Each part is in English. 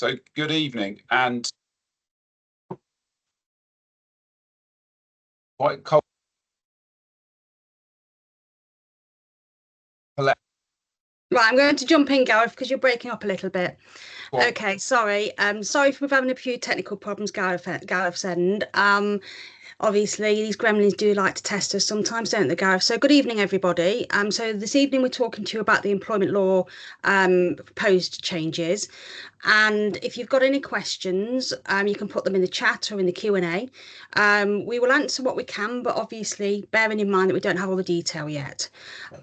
So good evening, and quite cold. Right, I'm going to jump in, Gareth, because you're breaking up a little bit. Quite- Okay, sorry. Sorry for having a few technical problems, Gareth's end. Obviously, these gremlins do like to test us sometimes, don't they, Gareth? So, good evening, everybody. So this evening we're talking to you about the employment law proposed changes. And if you've got any questions, you can put them in the chat or in the Q&A. We will answer what we can, but obviously bearing in mind that we don't have all the detail yet.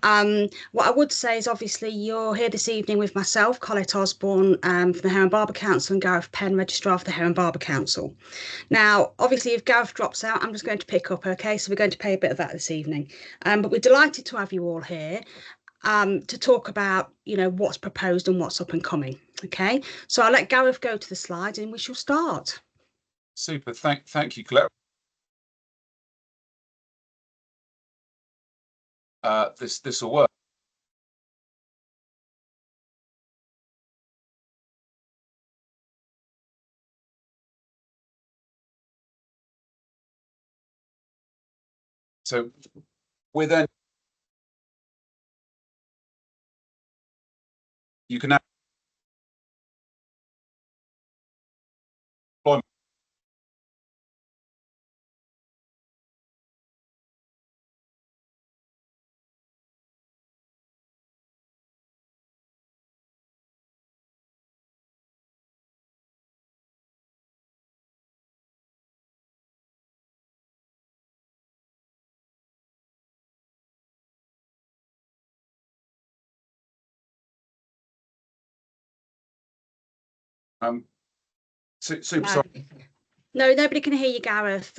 What I would say is obviously you're here this evening with myself, Colette Osborne, from the Hair and Barber Council, and Gareth Penn, Registrar for the Hair and Barber Council. Now, obviously, if Gareth drops out, I'm just going to pick up, okay? So we're going to pay a bit of that this evening. But we're delighted to have you all here to talk about, what's proposed and what's up and coming, okay? So I'll let Gareth go to the slides and we shall start. Super. Thank you, Colette. This will work. So we're then you can have employment. Super No. sorry. No, nobody can hear you, Gareth.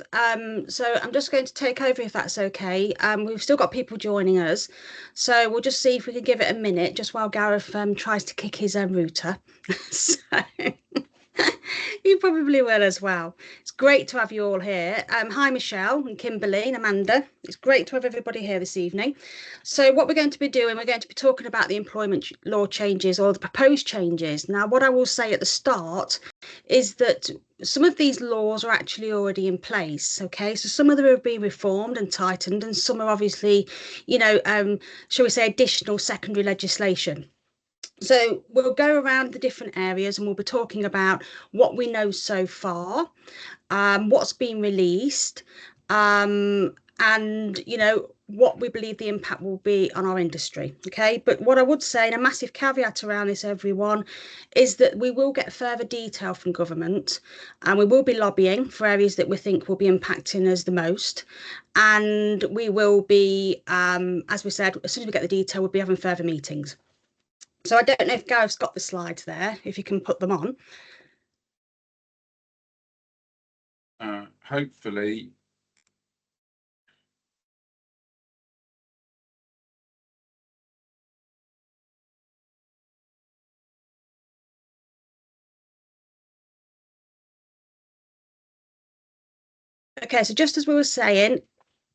So I'm just going to take over if that's okay. We've still got people joining us, so we'll just see if we can give it a minute just while Gareth tries to kick his own router. So you probably will as well. It's great to have you all here. Hi, Michelle and Kimberly and Amanda. It's great to have everybody here this evening. So what we're going to be doing, we're going to be talking about the employment law changes or the proposed changes. Now, what I will say at the start is that some of these laws are actually already in place. Okay, so some of them have been reformed and tightened, and some are obviously, shall we say, additional secondary legislation. So we'll go around the different areas and we'll be talking about what we know so far, what's been released, and what we believe the impact will be on our industry. Okay, but what I would say, and a massive caveat around this, everyone, is that we will get further detail from government, and we will be lobbying for areas that we think will be impacting us the most, and we will be, as we said, as soon as we get the detail, we'll be having further meetings. So I don't know if Gareth's got the slides there, if you can put them on. Hopefully. Okay, so just as we were saying,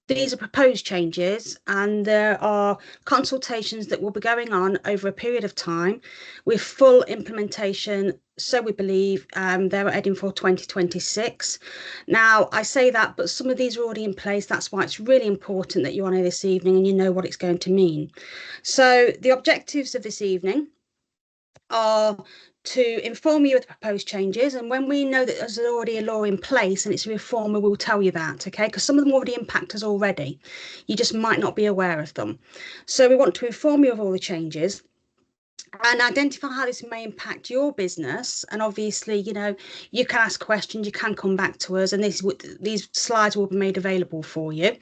these are proposed changes and there are consultations that will be going on over a period of time with full implementation. So we believe they're heading for 2026. Now, I say that, but some of these are already in place. That's why it's really important that you're on here this evening and you know what it's going to mean. So the objectives of this evening are to inform you of the proposed changes, and when we know that there's already a law in place and it's a reform, we will tell you that, okay, because some of them already impact us already, you just might not be aware of them. So we want to inform you of all the changes and identify how this may impact your business. And obviously, you can ask questions, you can come back to us, and these slides will be made available for you.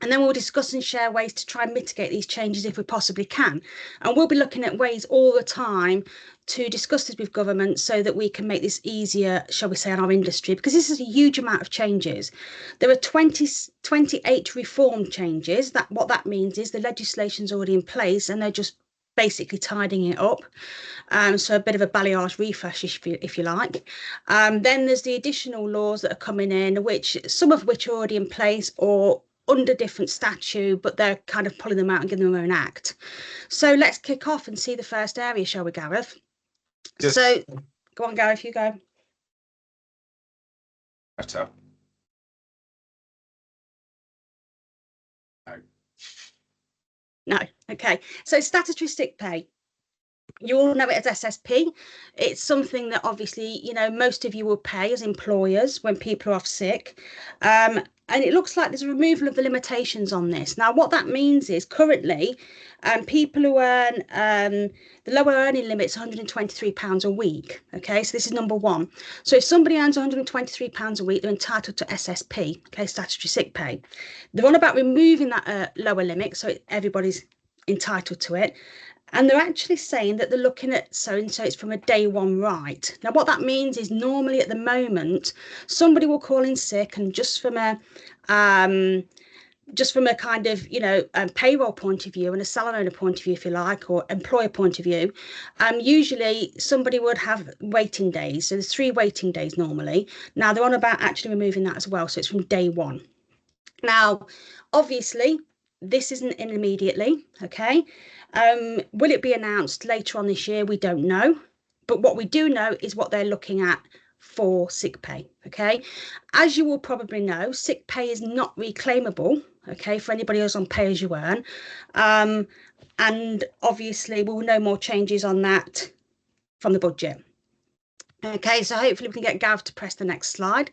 And then we'll discuss and share ways to try and mitigate these changes if we possibly can. And we'll be looking at ways all the time to discuss this with government so that we can make this easier, shall we say, on our industry, because this is a huge amount of changes. There are 28 reform changes. What that means is the legislation's already in place and they're just basically tidying it up. So a bit of a balayage refresh, if you like. Then there's the additional laws that are coming in, some of which are already in place or under different statute, but they're kind of pulling them out and giving them their own act. So let's kick off and see the first area, shall we, Gareth? Yes. So go on, Gareth, you go. Better. No. No. Okay. So statutory sick pay. You all know it as SSP. It's something that obviously, most of you will pay as employers when people are off sick. And it looks like there's a removal of the limitations on this. Now, what that means is currently, people who earn the lower earning limit's £123 a week. Okay, so this is number one. So if somebody earns £123 a week, they're entitled to SSP, okay, statutory sick pay. They're on about removing that lower limit, so everybody's entitled to it. And they're actually saying that they're looking at so and so it's from a day one right. Now, what that means is normally at the moment, somebody will call in sick, and just from a kind of payroll point of view and a salon owner point of view, if you like, or employer point of view, usually somebody would have waiting days. So there's 3 waiting days normally. Now they're on about actually removing that as well, so it's from day one. Now, obviously, this isn't in immediately, okay? Will it be announced later on this year? We don't know. But what we do know is what they're looking at for sick pay, okay? As you will probably know, sick pay is not reclaimable, okay, for anybody else on pay as you earn. And obviously, we'll know more changes on that from the budget. Okay, so hopefully we can get Gav to press the next slide.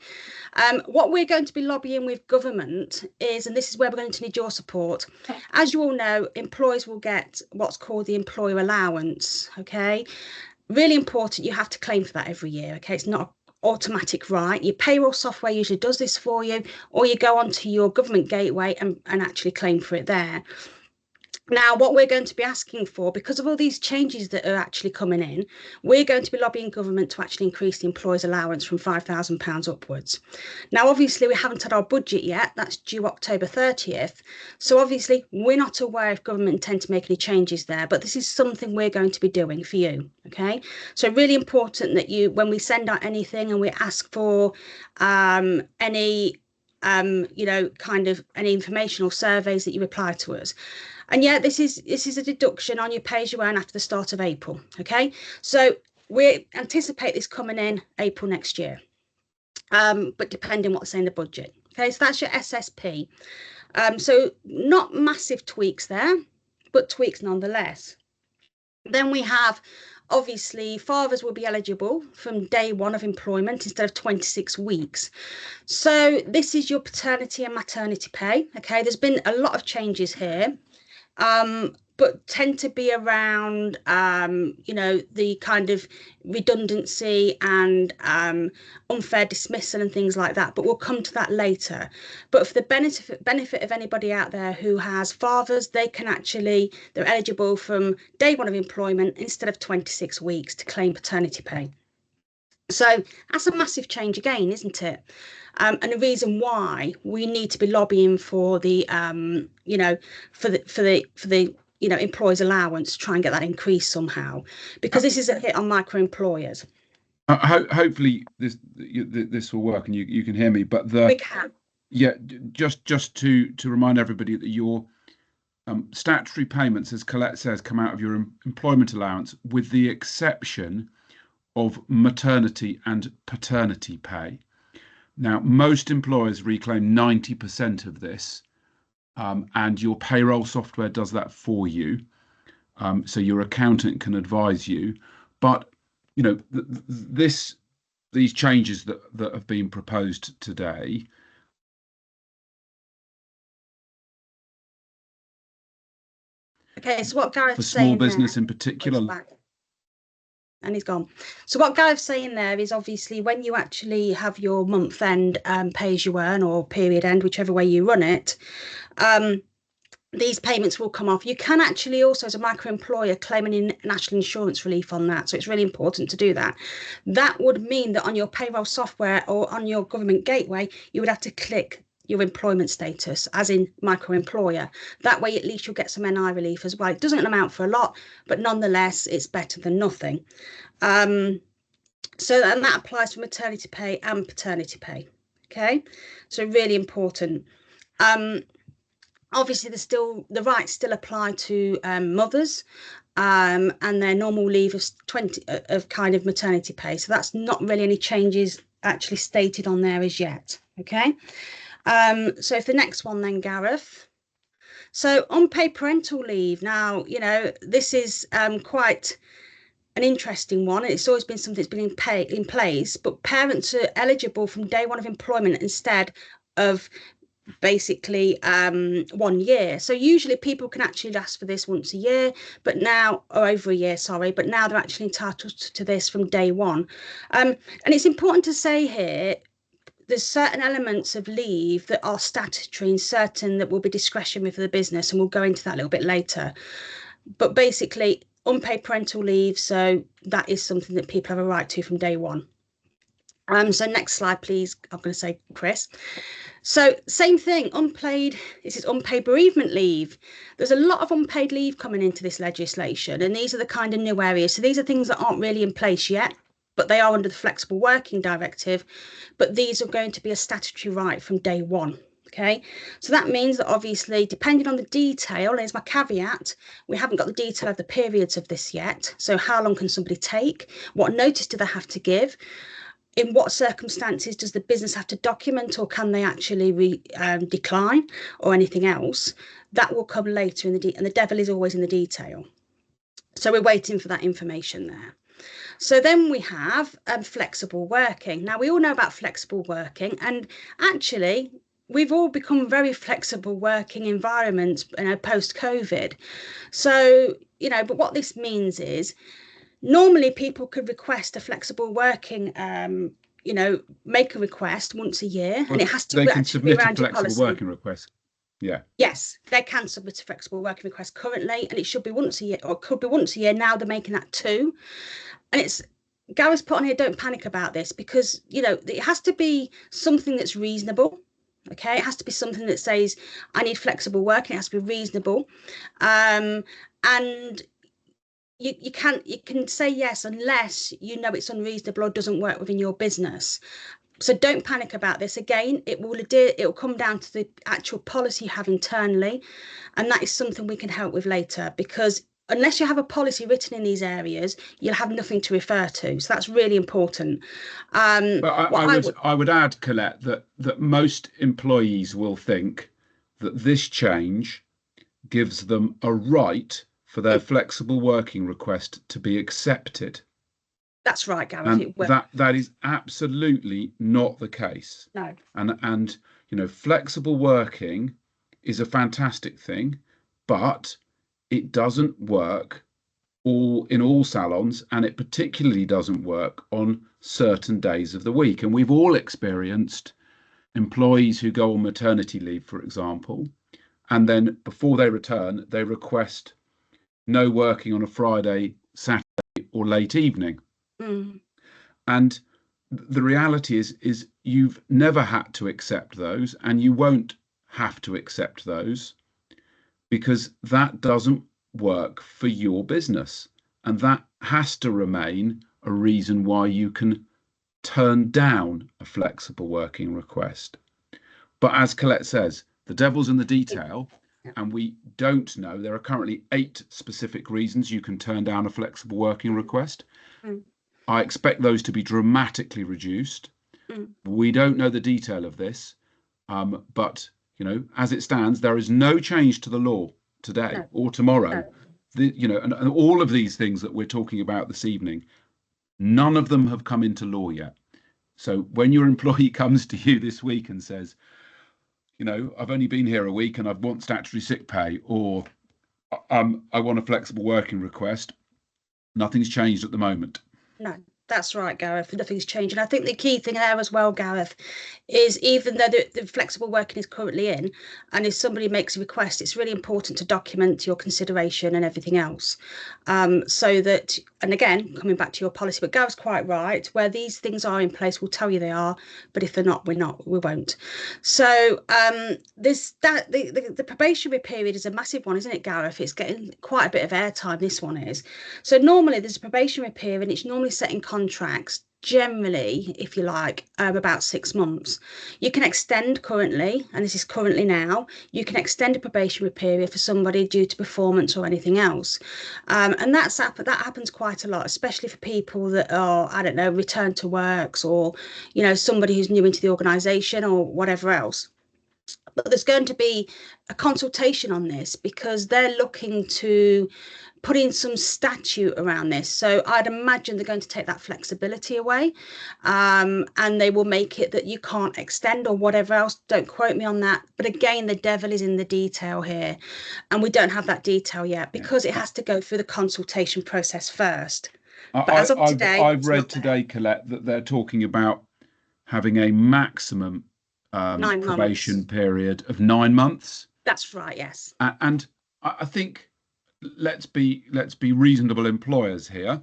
What we're going to be lobbying with government is, and this is where we're going to need your support. As you all know, employees will get what's called the employer allowance. Okay, really important. You have to claim for that every year. Okay, it's not an automatic right. Your payroll software usually does this for you, or you go onto your government gateway and actually claim for it there. Now, what we're going to be asking for, because of all these changes that are actually coming in, we're going to be lobbying government to actually increase the employer's allowance from £5,000 upwards. Now, obviously, we haven't had our budget yet. That's due October 30th. So obviously, we're not aware if government intend to make any changes there, but this is something we're going to be doing for you. Okay, so really important that you, when we send out anything and we ask for any kind of any information or surveys, that you reply to us. And yeah, this is a deduction on your pay as you earn after the start of April. Okay, so we anticipate this coming in April next year, but depending what's in the budget. Okay, so that's your SSP. So not massive tweaks there, but tweaks nonetheless. Then we have, obviously, fathers will be eligible from day one of employment instead of 26 weeks. So this is your paternity and maternity pay. Okay, there's been a lot of changes here. But tend to be around, the kind of redundancy and unfair dismissal and things like that. But we'll come to that later. But for the benefit of anybody out there who has fathers, they're eligible from day one of employment instead of 26 weeks to claim paternity pay. So that's a massive change again, isn't it? And the reason why we need to be lobbying for the, for the employers' allowance to try and get that increased somehow, because this is a hit on micro employers. Hopefully this will work and you can hear me. But we can. Yeah, just to remind everybody that your statutory payments, as Colette says, come out of your employment allowance, with the exception of maternity and paternity pay. Now, most employers reclaim 90% of this, and your payroll software does that for you. So your accountant can advise you. But, these changes that have been proposed today, okay, so what Gareth's for small business there, in particular, and he's gone. So what Gareth's saying there is, obviously, when you actually have your month end pay as you earn, or period end, whichever way you run it, these payments will come off. You can actually also, as a micro employer, claim an national insurance relief on that. So it's really important to do that. That would mean that on your payroll software or on your government gateway, you would have to click your employment status, as in micro employer. That way, at least you'll get some NI relief as well. It doesn't amount for a lot, but nonetheless, it's better than nothing. And that applies for maternity pay and paternity pay. Okay, so really important. Obviously, the rights still apply to mothers. and their normal leave of 20 of kind of maternity pay. So that's not really any changes actually stated on there as yet. Okay. So for the next one then, Gareth. So unpaid parental leave. Now, you know, this is quite an interesting one. It's always been something that's been in place, but parents are eligible from day one of employment instead of basically 1 year. So usually people can actually ask for this once a year, but now, or over a year, sorry, but now they're actually entitled to this from day one. And it's important to say here, there's certain elements of leave that are statutory and certain that will be discretionary for the business, and we'll go into that a little bit later. But basically, unpaid parental leave, so that is something that people have a right to from day one. So next slide, please. I'm going to say Chris. So same thing, this is unpaid bereavement leave. There's a lot of unpaid leave coming into this legislation, and these are the kind of new areas. So these are things that aren't really in place yet, but they are under the Flexible Working Directive, but these are going to be a statutory right from day one. Okay, so that means that obviously, depending on the detail, here's my caveat, we haven't got the detail of the periods of this yet. So how long can somebody take? What notice do they have to give? In what circumstances does the business have to document, or can they actually decline or anything else? That will come later and the devil is always in the detail. So we're waiting for that information there. So then we have flexible working. Now, we all know about flexible working, and actually we've all become very flexible working environments post-COVID. So, you know, but what this means is, normally people could request a flexible working, you know, make a request once a year, and it has to they can actually submit be a around your flexible policy. working request. Yeah. Yes, they can submit a flexible working request currently, and it should be once a year, or could be once a year. Now they're making that 2. And it's, Gareth's put on here, don't panic about this, because, you know, it has to be something that's reasonable. Okay, it has to be something that says, I need flexible working. It has to be reasonable. And you can say yes unless you know it's unreasonable or doesn't work within your business. So don't panic about this. Again, it will come down to the actual policy you have internally, and that is something we can help with later, because unless you have a policy written in these areas, you'll have nothing to refer to. So that's really important. But I would add, Colette, that most employees will think that this change gives them a right for their flexible working request to be accepted. That's right, Gareth. And that is absolutely not the case. No. And you know, flexible working is a fantastic thing, but it doesn't work in all salons, and it particularly doesn't work on certain days of the week. And we've all experienced employees who go on maternity leave, for example, and then before they return, they request no working on a Friday, Saturday, or late evening. Mm. And the reality is you've never had to accept those, and you won't have to accept those, because that doesn't work for your business, and that has to remain a reason why you can turn down a flexible working request. But as Colette says, the devil's in the detail, and we don't know. There are currently 8 specific reasons you can turn down a flexible working request. I expect those to be dramatically reduced. We don't know the detail of this, but you know, as it stands, there is no change to the law today or tomorrow. You know, and all of these things that we're talking about this evening, none of them have come into law yet. So when your employee comes to you this week and says, you know, I've only been here a week and I want statutory sick pay, or I want a flexible working request, nothing's changed at the moment. No, that's right, Gareth. Nothing's changed. And I think the key thing there as well, Gareth, is even though the flexible working is currently in, and if somebody makes a request, it's really important to document your consideration and everything else. So that, and again, coming back to your policy, but Gareth's quite right, where these things are in place, we'll tell you they are, but if they're not, we won't. So the probationary period is a massive one, isn't it, Gareth? It's getting quite a bit of airtime, this one is. So normally there's a probationary period, and it's normally set in contracts generally, if you like, about 6 months. You can extend currently, and this is currently now, you can extend a probationary period for somebody due to performance or anything else. And that happens quite a lot, especially for people that are, I don't know, return to works, or, you know, somebody who's new into the organisation or whatever else. But there's going to be a consultation on this because they're looking to put in some statute around this. So I'd imagine they're going to take that flexibility away, and they will make it that you can't extend or whatever else. Don't quote me on that. But again, the devil is in the detail here, and we don't have that detail yet because it has to go through the consultation process first. But as of today, I've read today, Colette, that they're talking about having a maximum 9 probation months. period of 9 months. That's right, yes. And I think let's be reasonable employers here.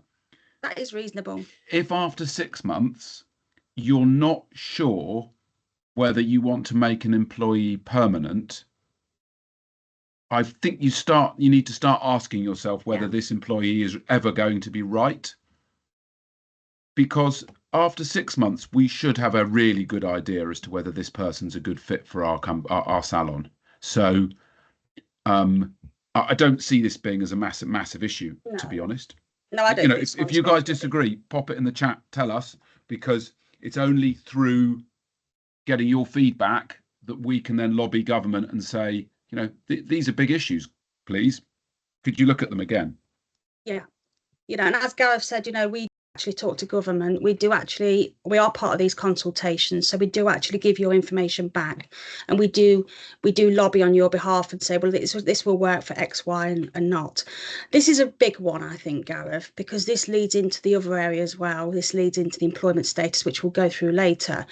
That is reasonable. If after 6 months you're not sure whether you want to make an employee permanent, I think you need to start asking yourself whether this employee is ever going to be right. Because after 6 months, we should have a really good idea as to whether this person's a good fit for our salon. So I don't see this being as a massive issue, to be honest. No, I don't. You know, if you guys disagree, pop it in the chat, tell us, because it's only through getting your feedback that we can then lobby government and say, you know, these are big issues, please. Could you look at them again? Yeah. You know, and as Gareth said, you know, we actually talk to government. We are part of these consultations, so we do actually give your information back, and we do lobby on your behalf and say, well, this will work for X, Y, and not. This is a big one, I think, Gareth, because this leads into the other area as well. This leads into the employment status, which we'll go through later.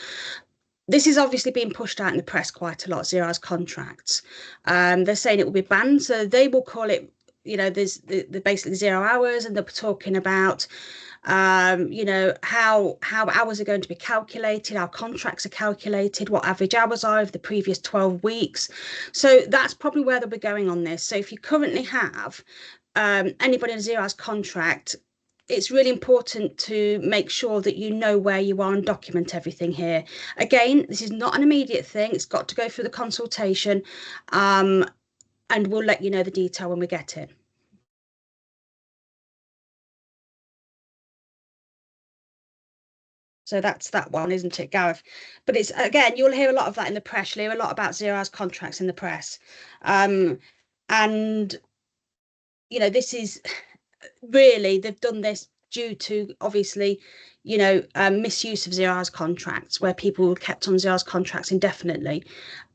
This is obviously being pushed out in the press quite a lot, 0 hours contracts. They're saying it will be banned, so they will call it, you know, there's basically 0 hours, and they're talking about you know, how hours are going to be calculated, how contracts are calculated, what average hours are of the previous 12 weeks. So that's probably where they'll be going on this. So if you currently have anybody in a 0 hours contract, it's really important to make sure that you know where you are and document everything here. Again, this is not an immediate thing. It's got to go through the consultation, and we'll let you know the detail when we get it. So that's that one, isn't it, Gareth? But it's, again, you'll hear a lot of that in the press. You'll hear a lot about 0 hours contracts in the press. And, you know, this is really, they've done this due to, obviously, you know, misuse of 0 hours contracts, where people were kept on 0 hours contracts indefinitely.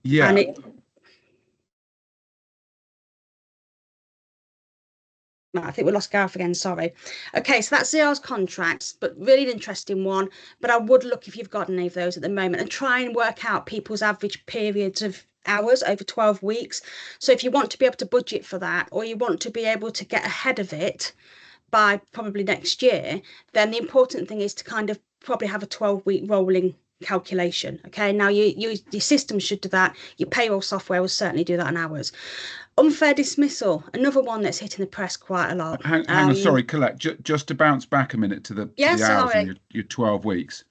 Yeah. And I think we lost Gareth again, sorry. Okay, so that's 0 hours contracts, but really an interesting one. But I would look if you've got any of those at the moment and try and work out people's average periods of hours over 12 weeks. So if you want to be able to budget for that, or you want to be able to get ahead of it by probably next year, then the important thing is to kind of probably have a 12-week rolling calculation. Okay, now your system should do that. Your payroll software will certainly do that in hours. Unfair dismissal, another one that's hitting the press quite a lot. Hang on, sorry, Colette, just to bounce back a minute to the hours and your 12 weeks.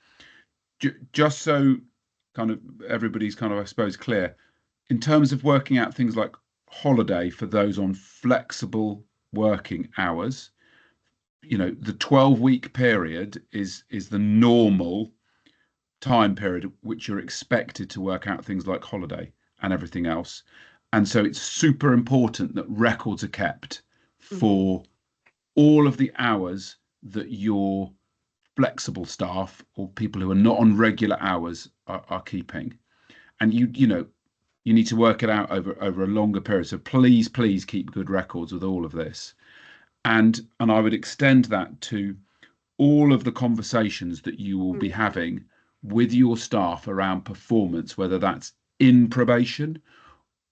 Just so kind of everybody's kind of, I suppose, clear, in terms of working out things like holiday for those on flexible working hours, you know, the 12-week period is the normal time period which you're expected to work out things like holiday and everything else. And so it's super important that records are kept for all of the hours that your flexible staff or people who are not on regular hours are keeping. And you know, you need to work it out over a longer period. So please keep good records with all of this. And I would extend that to all of the conversations that you will be having with your staff around performance, whether that's in probation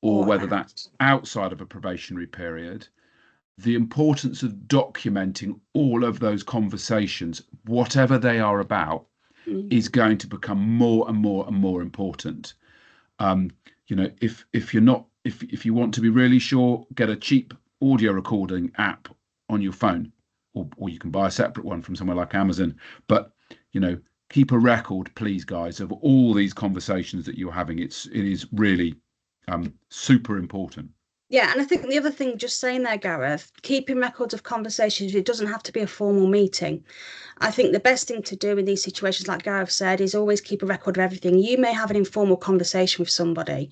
or whether that's outside of a probationary period. The importance of documenting all of those conversations, whatever they are about, is going to become more and more important. You know, if you want to be really sure, get a cheap audio recording app on your phone, or you can buy a separate one from somewhere like Amazon. But keep a record, please, guys, of all these conversations that you're having. It is really super important. Yeah, and I think the other thing, just saying there, Gareth, keeping records of conversations, it doesn't have to be a formal meeting. I think the best thing to do in these situations, like Gareth said, is always keep a record of everything. You may have an informal conversation with somebody,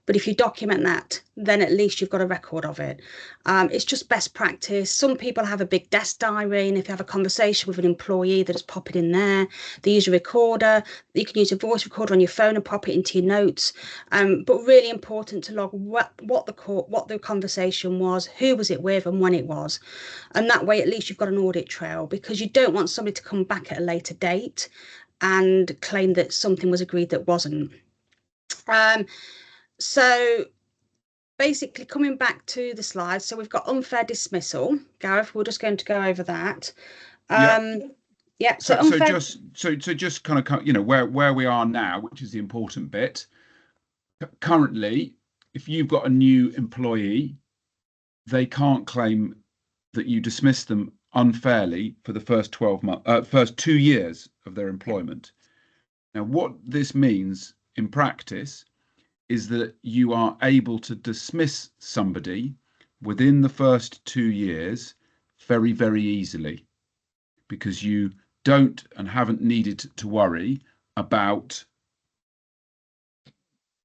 but if you document that, then at least you've got a record of it. It's just best practice. Some people have a big desk diary, and if you have a conversation with an employee, they just pop it in there. They use a recorder. You can use a voice recorder on your phone and pop it into your notes. But really important to log what the conversation was, who was it with, and when it was. And that way, at least you've got an audit trail, because you don't want somebody to come back at a later date and claim that something was agreed that wasn't. So basically, coming back to the slides, so we've got unfair dismissal. Gareth, we're just going to go over that. Yeah. So just kind of, where we are now, which is the important bit. Currently, if you've got a new employee, they can't claim that you dismiss them unfairly for the first 12 months, first 2 years of their employment. Now, what this means in practice is that you are able to dismiss somebody within the first 2 years very, very easily, because you don't and haven't needed to worry about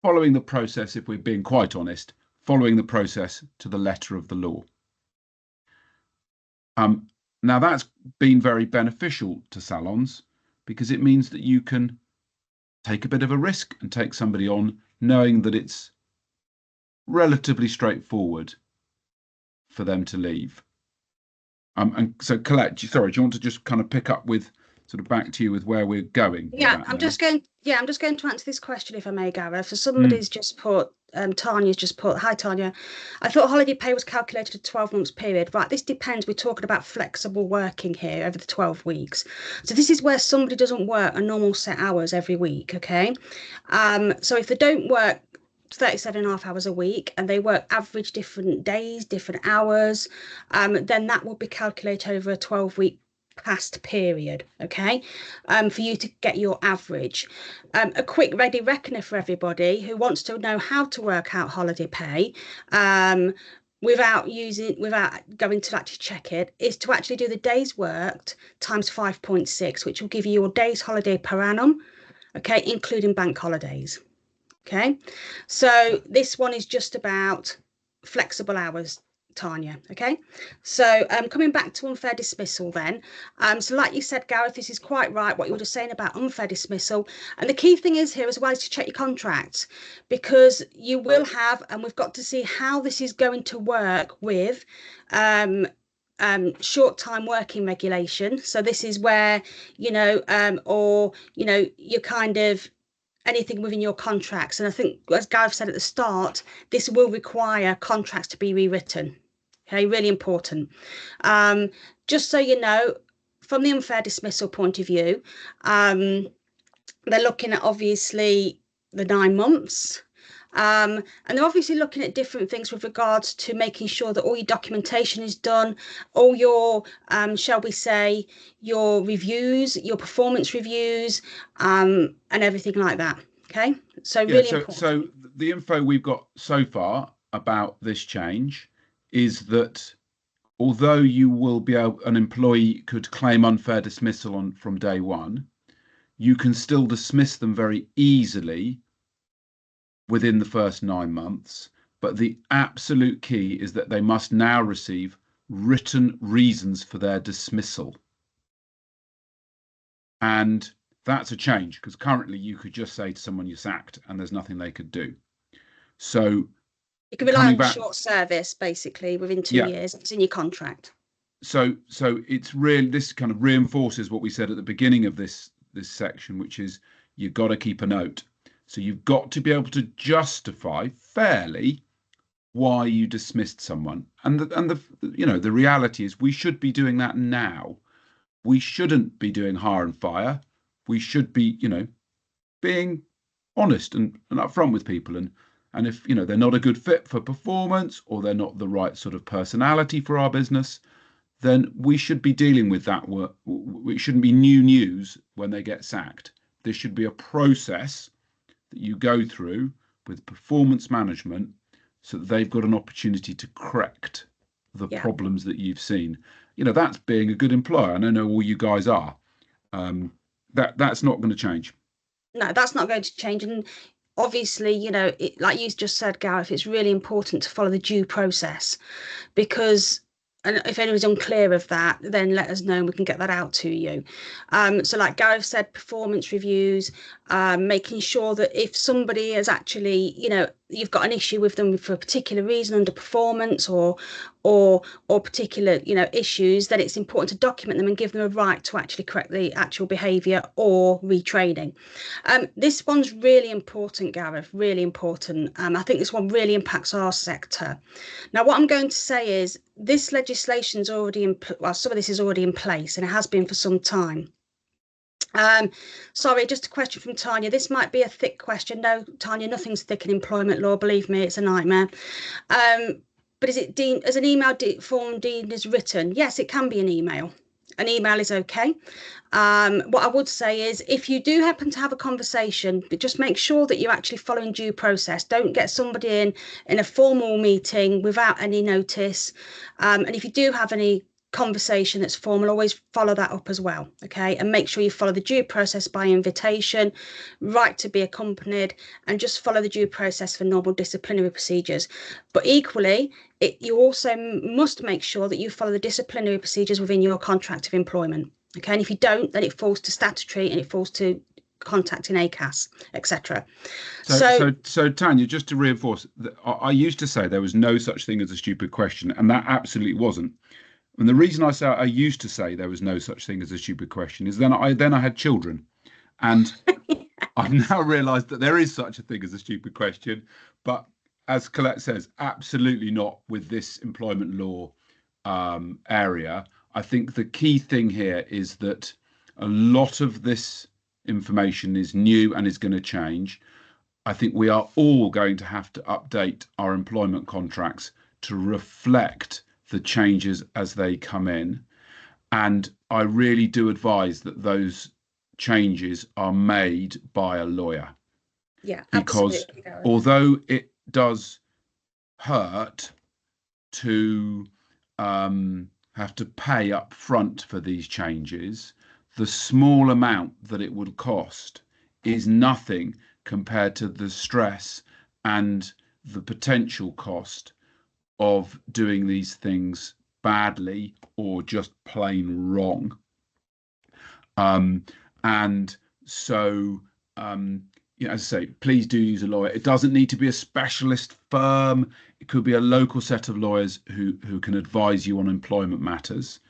following the process, if we're being quite honest, following the process to the letter of the law. Now, that's been very beneficial to salons, because it means that you can take a bit of a risk and take somebody on knowing that it's relatively straightforward for them to leave. And so, Colette, sorry, do you want to just kind of pick up with sort of back to you with where we're going? Yeah, I'm just going to answer this question, if I may, Gareth. So somebody's just put, Tanya's just put, hi Tanya, I thought holiday pay was calculated a 12 months period. Right, this depends. We're talking about flexible working here over the 12 weeks. So this is where somebody doesn't work a normal set hours every week, okay? So if they don't work 37.5 hours a week and they work average different days, different hours, then that will be calculated over a 12-week past period, okay, for you to get your average. A quick ready reckoner for everybody who wants to know how to work out holiday pay without going to actually check it, is to actually do the days worked times 5.6, which will give you your days holiday per annum, okay, including bank holidays. Okay, so this one is just about flexible hours, Tanya. Okay, so coming back to unfair dismissal then, so like you said, Gareth, this is quite right what you were just saying about unfair dismissal, and the key thing is here as well is to check your contracts, because you will have, and we've got to see how this is going to work with short time working regulation. So this is where you're kind of anything within your contracts. And I think, as Gareth said at the start, this will require contracts to be rewritten. Okay, really important. Just so you know, from the unfair dismissal point of view, they're looking at obviously the 9 months. And they're obviously looking at different things with regards to making sure that all your documentation is done, all your, shall we say, your reviews, your performance reviews, and everything like that. Okay, so really important. So the info we've got so far about this change is that although you will be an employee could claim unfair dismissal from day one, you can still dismiss them very easily within the first 9 months, but the absolute key is that they must now receive written reasons for their dismissal. And that's a change, because currently you could just say to someone you're sacked and there's nothing they could do. So you can rely on short service basically within 2 years. It's in your contract. So it's really, this kind of reinforces what we said at the beginning of this section, which is you've got to keep a note. So you've got to be able to justify fairly why you dismissed someone. And the reality is we should be doing that now. We shouldn't be doing hire and fire. We should be, being honest and upfront with people. And if, they're not a good fit for performance, or they're not the right sort of personality for our business, then we should be dealing with that work. It shouldn't be new news when they get sacked. There should be a process that you go through with performance management so that they've got an opportunity to correct the problems that you've seen. That's being a good employer, and I know all you guys are. That's not going to change. No, that's not going to change. And obviously, like you just said, Gareth, it's really important to follow the due process, because, and if anyone's unclear of that, then let us know and we can get that out to you. So like Gareth said, performance reviews, making sure that if somebody is actually, you've got an issue with them for a particular reason, underperformance or particular, issues, then it's important to document them and give them a right to actually correct the actual behaviour or retraining. This one's really important, Gareth, really important. I think this one really impacts our sector. Now, what I'm going to say is this legislation's already some of this is already in place, and it has been for some time. Sorry, just a question from Tanya. This might be a thick question. No, Tanya, nothing's thick in employment law. Believe me, it's a nightmare. But is it deemed as an email form deemed as written? Yes, it can be an email. An email is okay. What I would say is, if you do happen to have a conversation, but just make sure that you're actually following due process. Don't get somebody in a formal meeting without any notice. And if you do have any conversation that's formal, always follow that up as well, okay? And make sure you follow the due process by invitation, right to be accompanied, and just follow the due process for normal disciplinary procedures. But equally, you also must make sure that you follow the disciplinary procedures within your contract of employment, okay? And if you don't, then it falls to statutory and it falls to contacting ACAS, etc. So Tanya, just to reinforce, I used to say there was no such thing as a stupid question, and that absolutely wasn't. And the reason I used to say there was no such thing as a stupid question is then I had children, and I've now realised that there is such a thing as a stupid question. But as Colette says, absolutely not with this employment law area. I think the key thing here is that a lot of this information is new and is going to change. I think we are all going to have to update our employment contracts to reflect the changes as they come in, and I really do advise that those changes are made by a lawyer. Yeah, because although it does hurt to have to pay up front for these changes, the small amount that it would cost is nothing compared to the stress and the potential cost of doing these things badly or just plain wrong. And so, as I say, please do use a lawyer. It doesn't need to be a specialist firm. It could be a local set of lawyers who can advise you on employment matters.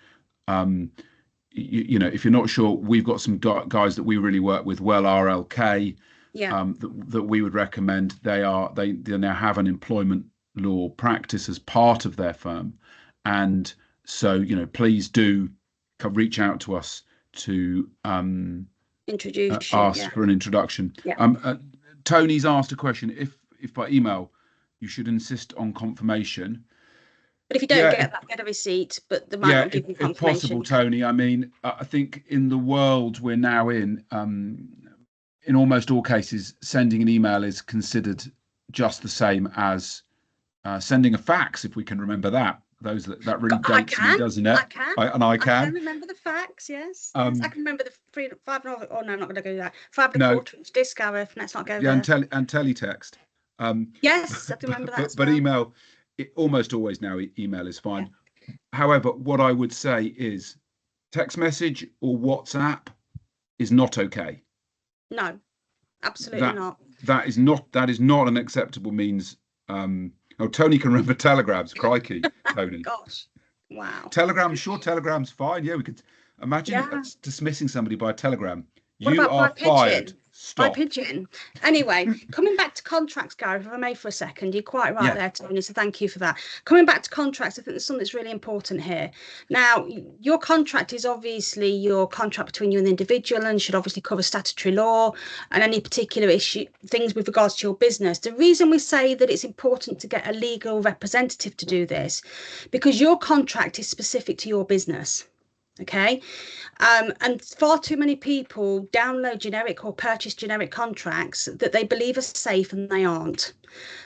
If you're not sure, we've got some guys that we really work with well, RLK, that we would recommend. They now have an employment law practice as part of their firm, and so please do reach out to us to introduce ask for an introduction. Tony's asked a question: if by email you should insist on confirmation, but if you don't get a receipt, but they might not give you confirmation. If possible, Tony. I mean, I think in the world we're now in almost all cases, sending an email is considered just the same as sending a fax, if we can remember that. That really dates me, doesn't it? I can remember the fax. Yes, I can remember the 5. Oh no, I'm not going to go that 5 1/4 disc, Gareth. Let's not go there. And teletext. Yes, I can remember that. But email, almost always now email is fine. Yeah. However, what I would say is text message or WhatsApp is not okay. No, absolutely not. That is not an acceptable means. Tony can remember telegrams. Crikey, Tony. Gosh, wow. Telegram's fine. Yeah, we could imagine dismissing somebody by a telegram. What about you are fired. My Stop. pigeon. Anyway, coming back to contracts, Gareth, if I may for a second, you're quite right there, Tony, so thank you for that. Coming back to contracts, I think there's something that's really important here. Now, your contract is obviously your contract between you and the individual and should obviously cover statutory law and any particular issue, things with regards to your business. The reason we say that it's important to get a legal representative to do this, because your contract is specific to your business. Okay, and far too many people download generic or purchase generic contracts that they believe are safe and they aren't.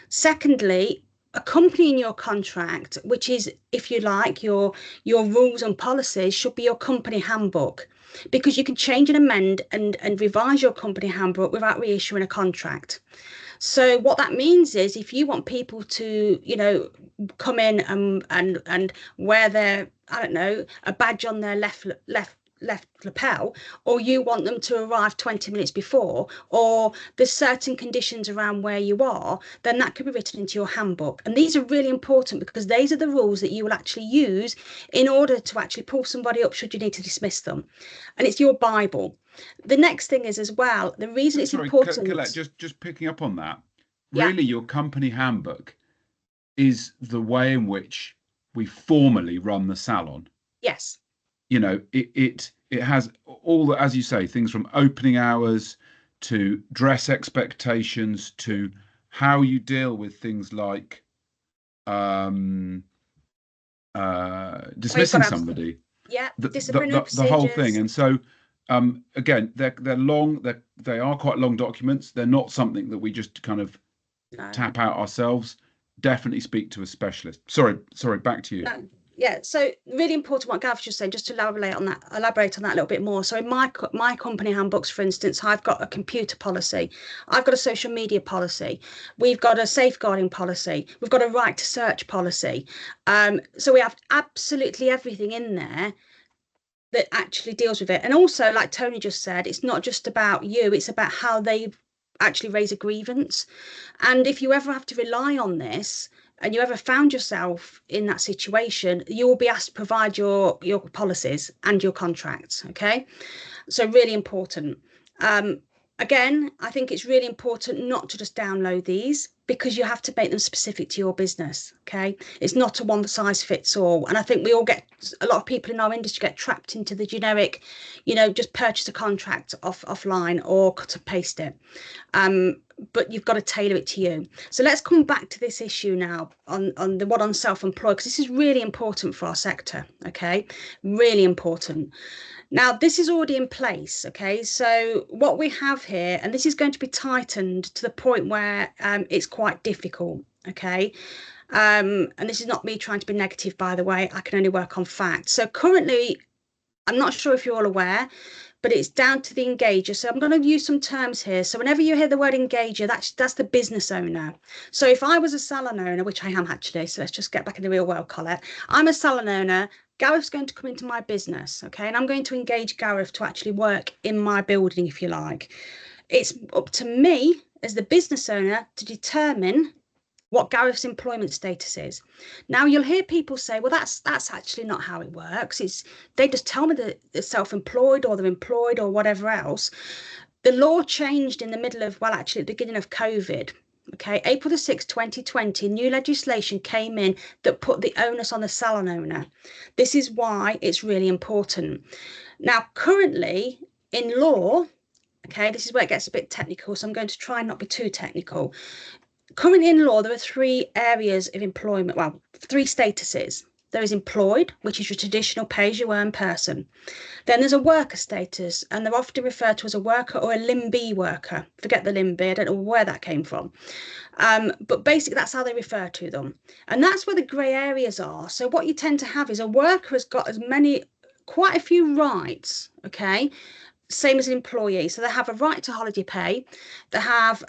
Secondly, accompanying your contract, which is, if you like, your rules and policies, should be your company handbook, because you can change and amend and revise your company handbook without reissuing a contract. So what that means is, if you want people to, you know, come in and wear their, I don't know, a badge on their left lapel, or you want them to arrive 20 minutes before, or there's certain conditions around where you are, then that could be written into your handbook. And these are really important because these are the rules that you will actually use in order to actually pull somebody up should you need to dismiss them. And it's your Bible. The next thing is as well, the reason it's important. Colette, just picking up on that, really, your company handbook is the way in which we formally run the salon. Yes. You know, it has all the, as you say, things from opening hours to dress expectations to how you deal with things like dismissing somebody. Yeah, the whole thing. And so again, they're long, they are quite long documents. They're not something that we just kind of tap out ourselves. Definitely speak to a specialist. Sorry, back to you. No. Yeah, so really important what Gav just said, just to elaborate on that a little bit more. So in my company handbooks, for instance, I've got a computer policy, I've got a social media policy, we've got a safeguarding policy, we've got a right to search policy. So we have absolutely everything in there that actually deals with it. And also, like Tony just said, it's not just about you, it's about how they actually raise a grievance. And if you ever have to rely on this, and you ever found yourself in that situation, you will be asked to provide your policies and your contracts. Okay, so really important. Again, I think it's really important not to just download these, because you have to make them specific to your business. Okay, it's not a one size fits all. And I think we all get, a lot of people in our industry get trapped into the generic, you know, just purchase a contract offline or cut and paste it. But you've got to tailor it to you. So let's come back to this issue now on the one on self-employed, because this is really important for our sector. Okay, really important. Now, this is already in place. Okay, so what we have here, and this is going to be tightened to the point where it's quite difficult. Okay, and this is not me trying to be negative, by the way. I can only work on facts. So currently, I'm not sure if you're all aware, but it's down to the engager. So I'm going to use some terms here. So whenever you hear the word engager, that's the business owner. So if I was a salon owner, which I am actually, so let's just get back in the real world, Colette. I'm a salon owner. Gareth's going to come into my business, okay? And I'm going to engage Gareth to actually work in my building, if you like. It's up to me as the business owner to determine what Gareth's employment status is. Now, you'll hear people say, well, that's actually not how it works. They just tell me that they're self-employed or they're employed or whatever else. The law changed in the middle of, well, actually at the beginning of COVID. Okay, April the 6th, 2020, new legislation came in that put the onus on the salon owner. This is why it's really important. Now, currently in law, okay, this is where it gets a bit technical, so I'm going to try and not be too technical. Currently in law, there are three areas of employment, well, three statuses. There is employed, which is your traditional pay-as-you-earn person. Then there's a worker status, and they're often referred to as a worker or a Limb B worker. Forget the Limb B, I don't know where that came from. But basically, that's how they refer to them. And that's where the grey areas are. So what you tend to have is a worker has got quite a few rights, okay? Same as an employee. So they have a right to holiday pay. They have,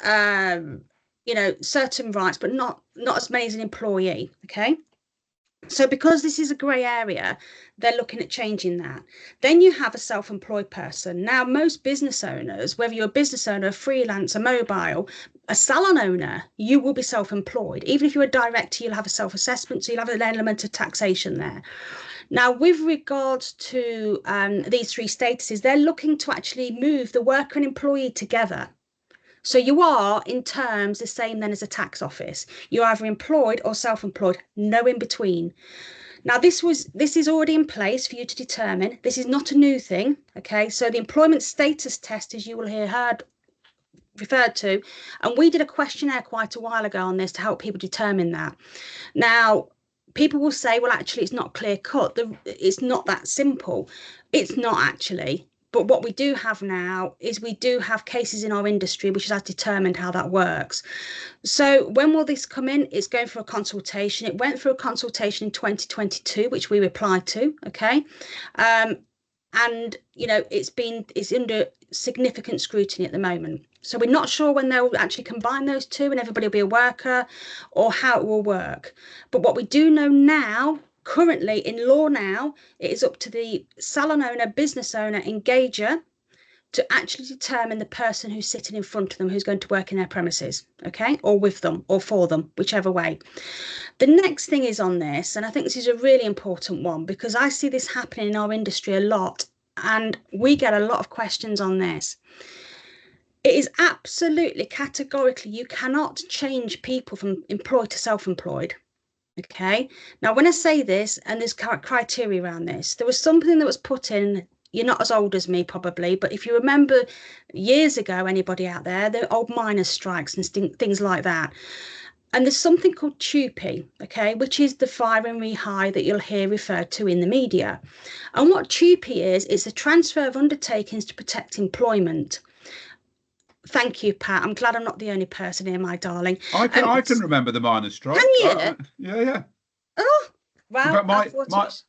you know, certain rights, but not as many as an employee, okay? So because this is a grey area, they're looking at changing that. Then you have a self-employed person. Now, most business owners, whether you're a business owner, a freelancer, mobile, a salon owner, you will be self-employed. Even if you're a director, you'll have a self-assessment, so you'll have an element of taxation there. Now, with regards to these three statuses, they're looking to actually move the worker and employee together. So you are in terms the same then as a tax office. You're either employed or self-employed, no in between. Now, this is already in place for you to determine. This is not a new thing. Okay, so the employment status test, as you will hear referred to, and we did a questionnaire quite a while ago on this to help people determine that. Now, people will say, well, actually, it's not clear cut. It's not that simple. It's not actually. But what we do have now is we do have cases in our industry which has determined how that works. So when will this come in? It's going for a consultation. It went through a consultation in 2022, which we replied to. Okay. And you know, it's under significant scrutiny at the moment. So we're not sure when they'll actually combine those two and everybody will be a worker, or how it will work. But what we do know now, currently in law now, it is up to the salon owner, business owner, engager to actually determine the person who's sitting in front of them who's going to work in their premises, okay, or with them or for them, whichever way. The next thing is on this, and I think this is a really important one because I see this happening in our industry a lot, and we get a lot of questions on this. It is absolutely categorically, you cannot change people from employed to self-employed. Okay. Now, when I say this, and there's criteria around this, there was something that was put in. You're not as old as me, probably, but if you remember years ago, anybody out there, the old miners' strikes and things like that. And there's something called TUPE, okay, which is the fire and rehire that you'll hear referred to in the media. And what TUPE is, it's a transfer of undertakings to protect employment. Thank you, Pat. I'm glad I'm not the only person here, my darling. I can remember the miners' strike. Can you? Yeah. Oh, well,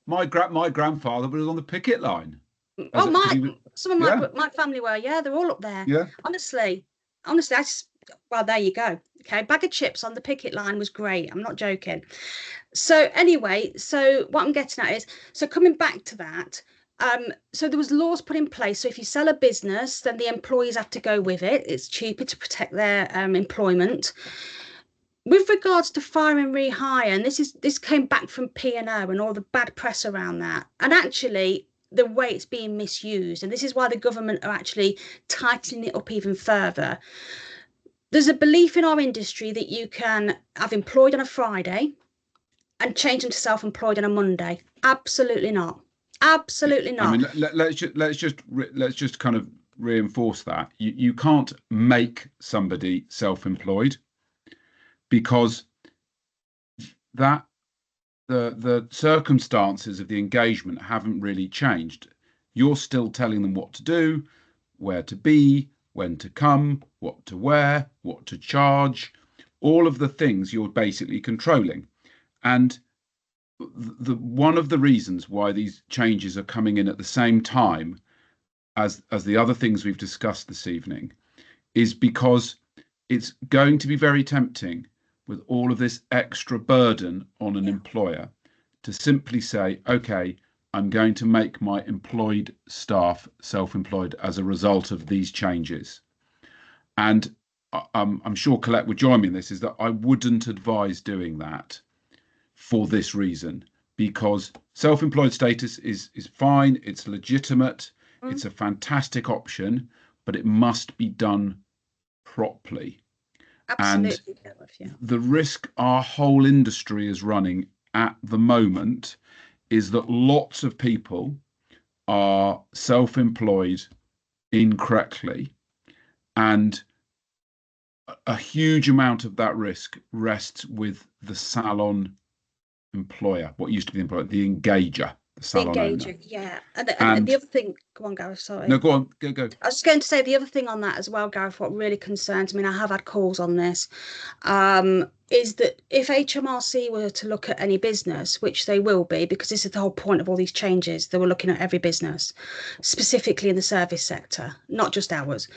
my grandfather was on the picket line. Oh, some of my family were. Yeah, they're all up there. Yeah. Honestly, well, there you go. Okay, bag of chips on the picket line was great. I'm not joking. So anyway, so what I'm getting at is, so coming back to that. So there was laws put in place. So if you sell a business, then the employees have to go with it. It's cheaper to protect their employment. With regards to fire and rehire, and this came back from P&O and all the bad press around that. And actually, the way it's being misused, and this is why the government are actually tightening it up even further. There's a belief in our industry that you can have employed on a Friday and change them to self-employed on a Monday. Absolutely not. Absolutely not. I mean, let's just kind of reinforce that. You can't make somebody self-employed because that the circumstances of the engagement haven't really changed. You're still telling them what to do, where to be, when to come, what to wear, what to charge, all of the things you're basically controlling. And one of the reasons why these changes are coming in at the same time as the other things we've discussed this evening is because it's going to be very tempting with all of this extra burden on an employer to simply say, okay, I'm going to make my employed staff self-employed as a result of these changes. And I'm sure Colette would join me in this, is that I wouldn't advise doing that for this reason, because self-employed status is fine, it's legitimate, it's a fantastic option, but it must be done properly. Absolutely. And the risk our whole industry is running at the moment is that lots of people are self-employed incorrectly, and a huge amount of that risk rests with the salon employer, what used to be the employer, the engager, the salon owner. Yeah. And the other thing, go on, Gareth, sorry. No, go on, go. I was just going to say the other thing on that as well, Gareth, what really concerns me, and I have had calls on this, is that if HMRC were to look at any business, which they will be, because this is the whole point of all these changes, they were looking at every business, specifically in the service sector, not just ours.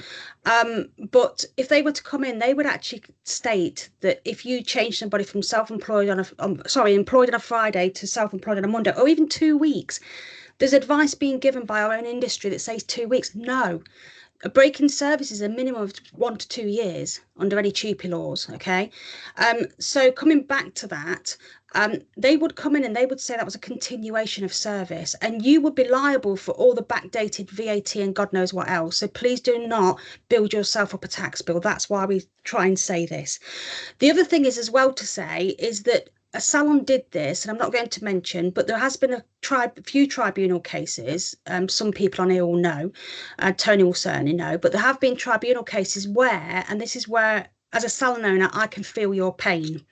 But if they were to come in, they would actually state that if you change somebody from self-employed employed on a Friday to self-employed on a Monday, or even 2 weeks, there's advice being given by our own industry that says 2 weeks. No. A break in service is a minimum of 1 to 2 years under any TUPE laws. Okay, so coming back to that, they would come in and they would say that was a continuation of service, and you would be liable for all the backdated VAT and God knows what else. So please do not build yourself up a tax bill. That's why we try and say this. The other thing is as well to say is that a salon did this, and I'm not going to mention, but there has been a few tribunal cases. Some people on here will know, Tony will certainly know, but there have been tribunal cases where, and this is where, as a salon owner, I can feel your pain,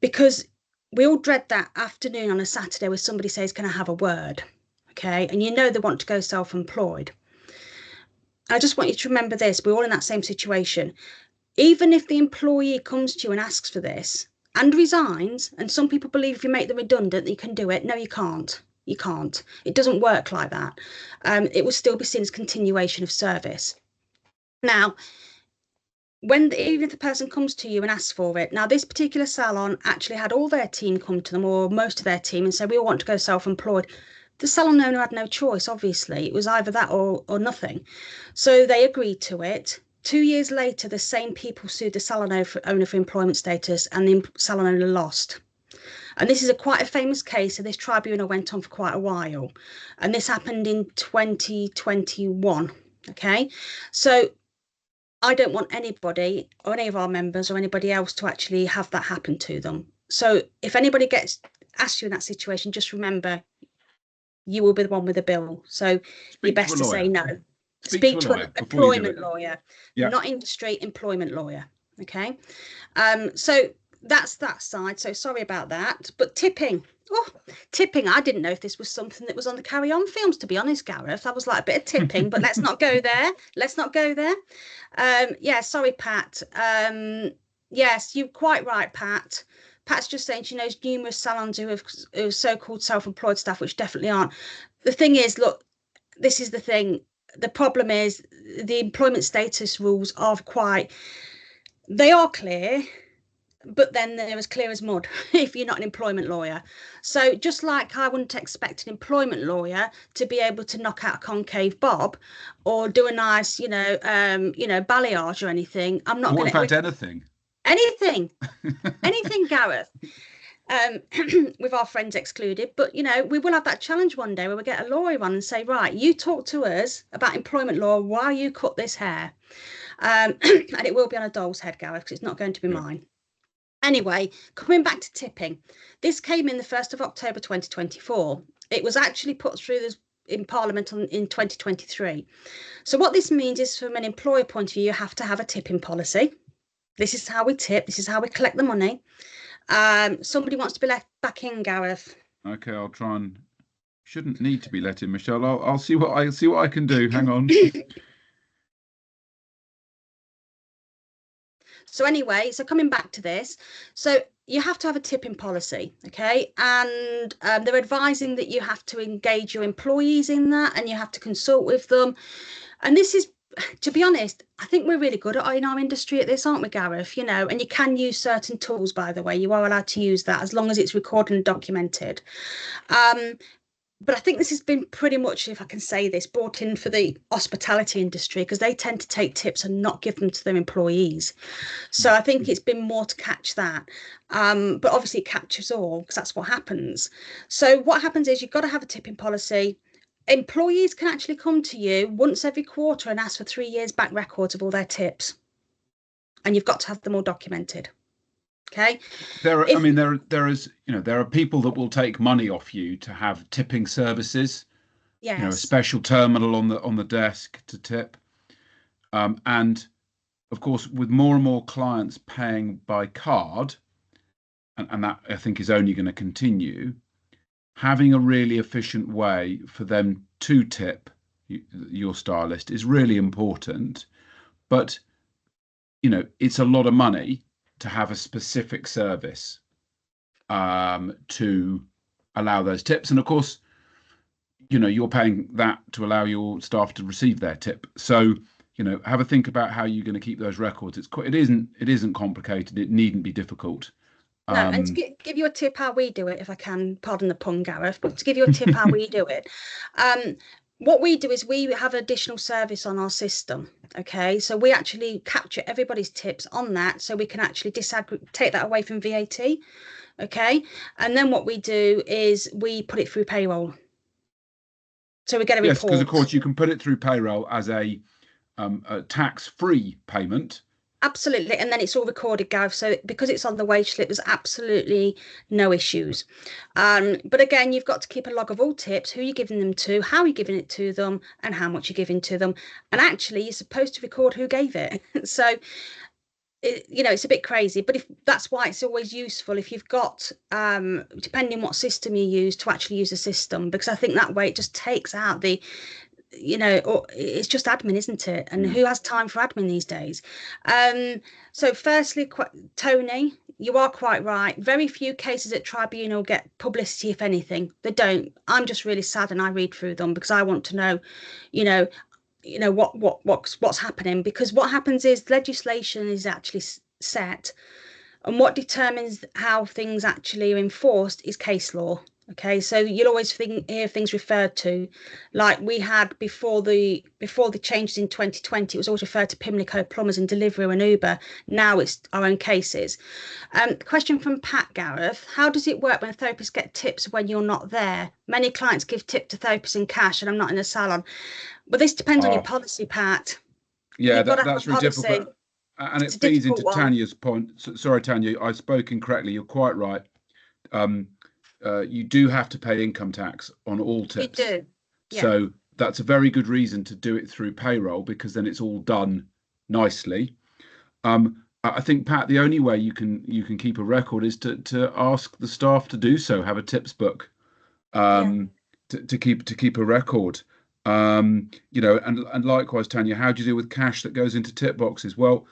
because we all dread that afternoon on a Saturday where somebody says, can I have a word? Okay. And you know they want to go self-employed. I just want you to remember this. We're all in that same situation. Even if the employee comes to you and asks for this and resigns, and some people believe if you make them redundant, that you can do it. No, you can't. You can't. It doesn't work like that. It will still be seen as continuation of service. Now, even if the person comes to you and asks for it, now this particular salon actually had all their team come to them, or most of their team, and say, we all want to go self-employed. The salon owner had no choice, obviously. It was either that or nothing. So they agreed to it. 2 years later, the same people sued the salon owner for employment status, and the salon owner lost. And this is quite a famous case, so this tribunal went on for quite a while. And this happened in 2021, okay? So I don't want anybody or any of our members or anybody else to actually have that happen to them. So if anybody asks you in that situation, just remember you will be the one with the bill. So you're best to say no. Speak to an employment lawyer, not industry, employment lawyer. Okay. So that's that side. So sorry about that. But tipping. Oh, tipping. I didn't know if this was something that was on the Carry On films, to be honest, Gareth. I was like, a bit of tipping, but let's not go there. Let's not go there. Yeah, sorry, Pat. Yes, you're quite right, Pat. Pat's just saying she knows numerous salons who have so-called self-employed staff, which definitely aren't. The thing is, look, this is the thing. The problem is the employment status rules are they are clear, but then they're as clear as mud if you're not an employment lawyer. So just like I wouldn't expect an employment lawyer to be able to knock out a concave bob or do a nice, balayage or anything, I'm not going to. Or in fact, anything. Anything, Gareth. With our friends excluded, but we will have that challenge one day where we get a lawyer on and say, right, you talk to us about employment law while you cut this hair, and it will be on a doll's head, Gareth, because it's not going to be mine. Anyway, coming back to tipping, this came in the 1st of October 2024. It was actually put through in Parliament in 2023. So what this means is, from an employer point of view, you have to have a tipping policy. This is how we tip. This is how we collect the money. Somebody wants to be let back in, Gareth. Okay, I'll try and. Shouldn't need to be let in, Michelle. I'll see what I can do. Hang on. So anyway, so coming back to this, so you have to have a tipping policy, okay? And they're advising that you have to engage your employees in that, and you have to consult with them. And this is, to be honest, I think we're really good in our industry at this, aren't we, Gareth? And you can use certain tools, by the way. You are allowed to use that as long as it's recorded and documented. But I think this has been pretty much, if I can say this, brought in for the hospitality industry, because they tend to take tips and not give them to their employees. So I think it's been more to catch that. But obviously it captures all, because that's what happens. So what happens is you've got to have a tipping policy. Employees can actually come to you once every quarter and ask for 3 years back records of all their tips. And you've got to have them all documented. Okay. There are people that will take money off you to have tipping services. Yes. A special terminal on the desk to tip. And of course, with more and more clients paying by card, and that I think is only going to continue, having a really efficient way for them to tip your stylist is really important. But it's a lot of money to have a specific service to allow those tips, and of course you're paying that to allow your staff to receive their tip. So have a think about how you're going to keep those records. It isn't complicated. It needn't be difficult. No, and to give you a tip how we do it, if I can, pardon the pun, Gareth, but to give you a tip how we do it, what we do is we have additional service on our system. Okay, so we actually capture everybody's tips on that, so we can actually take that away from VAT. Okay. And then what we do is we put it through payroll. So we get a Yes, because of report. course you can put it through payroll as a tax-free payment. Absolutely. And then it's all recorded, Gareth. So because it's on the wage slip, there's absolutely no issues. But again, you've got to keep a log of all tips, who you're giving them to, how you're giving it to them, and how much you're giving to them. And actually, you're supposed to record who gave it. So, it's a bit crazy, but if that's why it's always useful if you've got, depending what system you use, to actually use a system, because I think that way it just takes out the or it's just admin, isn't it? And who has time for admin these days? So firstly, Tony, you are quite right. Very few cases at tribunal get publicity, if anything. They don't. I'm just really sad, and I read through them because I want to know, what's happening. Because what happens is legislation is actually set, and what determines how things actually are enforced is case law. Okay, so you'll always hear things referred to, like we had before the changes in 2020. It was always referred to Pimlico plumbers and Deliveroo and Uber. Now it's our own cases. Question from Pat Gareth: how does it work when therapists get tips when you're not there? Many clients give tip to therapists in cash, and I'm not in a salon. But this depends on your policy, Pat. Yeah, You've got to have that's a really policy. difficult, and it It's a feeds into difficult one. Tanya's point. Sorry, Tanya, I spoke incorrectly. You're quite right. You do have to pay income tax on all tips. You do. Yeah. So that's a very good reason to do it through payroll, because then it's all done nicely. I think, Pat, the only way you can keep a record is to ask the staff to do so. Have a tips book, to keep a record. And likewise, Tanya, how do you deal with cash that goes into tip boxes? Well,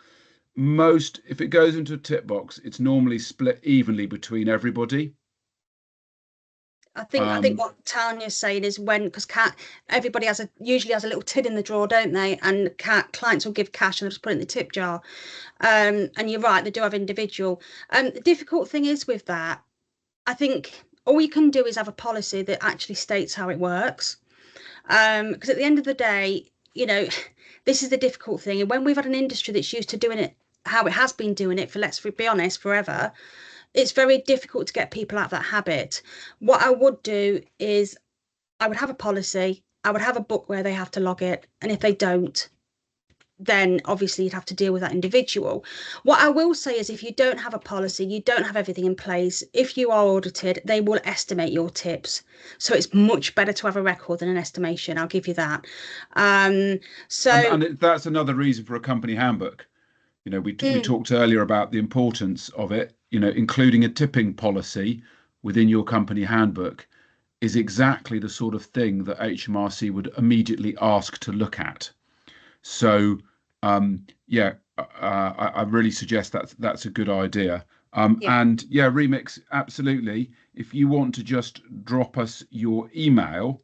if it goes into a tip box, it's normally split evenly between everybody. I think what Tanya's saying is because everybody usually has a little tin in the drawer, don't they? And clients will give cash and they'll just put it in the tip jar. And you're right, they do have individual. The difficult thing is with that, I think all you can do is have a policy that actually states how it works. Because at the end of the day, this is the difficult thing. And when we've had an industry that's used to doing it how it has been doing it for, let's be honest, forever, it's very difficult to get people out of that habit. What I would do is I would have a policy. I would have a book where they have to log it. And if they don't, then obviously you'd have to deal with that individual. What I will say is if you don't have a policy, you don't have everything in place, if you are audited, they will estimate your tips. So it's much better to have a record than an estimation. I'll give you that. And that's another reason for a company handbook. We talked earlier about the importance of it. Including a tipping policy within your company handbook is exactly the sort of thing that HMRC would immediately ask to look at. So, I really suggest that's a good idea. And Remix, absolutely. If you want to just drop us your email,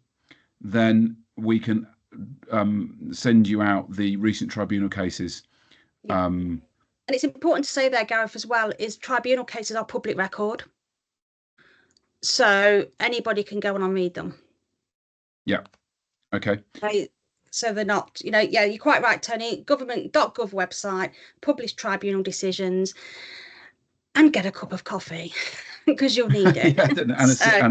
then we can send you out the recent tribunal cases. And it's important to say there, Gareth, as well, is tribunal cases are public record. So anybody can go on and read them. Yeah. Okay. So they're not, you're quite right, Tony. Government.gov website, publish tribunal decisions, and get a cup of coffee because you'll need it. and a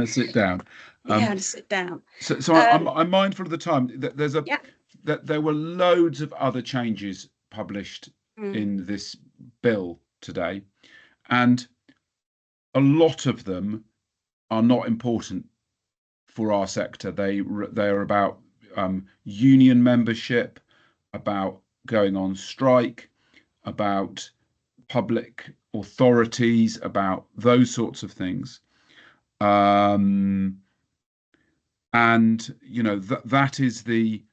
sit down. And a sit down. So I'm mindful of the time. That there were loads of other changes published in this bill today, and a lot of them are not important for our sector. They're about union membership, about going on strike, about public authorities, about those sorts of things. And that is the